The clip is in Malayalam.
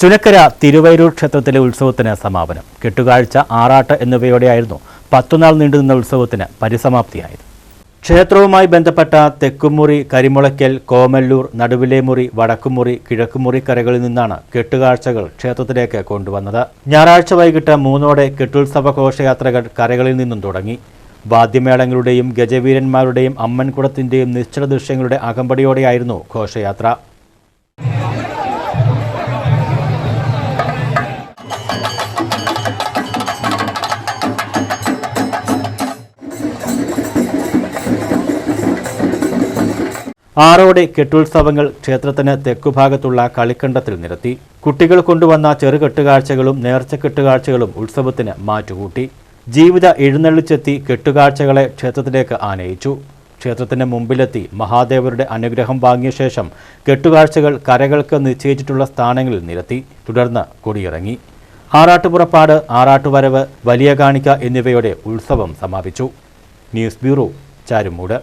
ചുനക്കര തിരുവൈരൂർ ക്ഷേത്രത്തിലെ ഉത്സവത്തിന് സമാപനം. കെട്ടുകാഴ്ച, ആറാട്ട് എന്നിവയോടെയായിരുന്നു 10 നാൾ നീണ്ടുനിന്ന ഉത്സവത്തിന് പരിസമാപ്തിയായത്. ക്ഷേത്രവുമായി ബന്ധപ്പെട്ട തെക്കുമുറി, കരിമുളയ്ക്കൽ, കോമല്ലൂർ, നടുവിലേമുറി, വടക്കുമുറി, കിഴക്കുമുറി കരകളിൽ നിന്നാണ് കെട്ടുകാഴ്ചകൾ ക്ഷേത്രത്തിലേക്ക് കൊണ്ടുവന്നത്. ഞായറാഴ്ച വൈകിട്ട് 3 കെട്ടുത്സവ ഘോഷയാത്രകൾ കരകളിൽ നിന്നും തുടങ്ങി. വാദ്യമേളങ്ങളുടെയും ഗജവീരന്മാരുടെയും അമ്മൻകുടത്തിന്റെയും നിശ്ചല ദൃശ്യങ്ങളുടെ അകമ്പടിയോടെയായിരുന്നു ഘോഷയാത്ര. കെട്ടുത്സവങ്ങൾ ക്ഷേത്രത്തിന് തെക്കുഭാഗത്തുള്ള കളിക്കണ്ടത്തിൽ നിരത്തി. കുട്ടികൾ കൊണ്ടുവന്ന ചെറുകെട്ടുകാഴ്ചകളും നേർച്ച കെട്ടുകാഴ്ചകളും ഉത്സവത്തിന് മാറ്റുകൂട്ടി. ജീവിത എഴുന്നള്ളിച്ചെത്തി കെട്ടുകാഴ്ചകളെ ക്ഷേത്രത്തിലേക്ക് ആനയിച്ചു. ക്ഷേത്രത്തിന് മുമ്പിലെത്തി മഹാദേവരുടെ അനുഗ്രഹം വാങ്ങിയ ശേഷം കെട്ടുകാഴ്ചകൾ കരകൾക്ക് നിശ്ചയിച്ചിട്ടുള്ള സ്ഥാനങ്ങളിൽ നിരത്തി. തുടർന്ന് കൊടിയിറങ്ങി. ആറാട്ടുപുറപ്പാട്, ആറാട്ടുവരവ്, വലിയ കാണിക്ക എന്നിവയോടെ ഉത്സവം സമാപിച്ചു. News bureau, Charummood.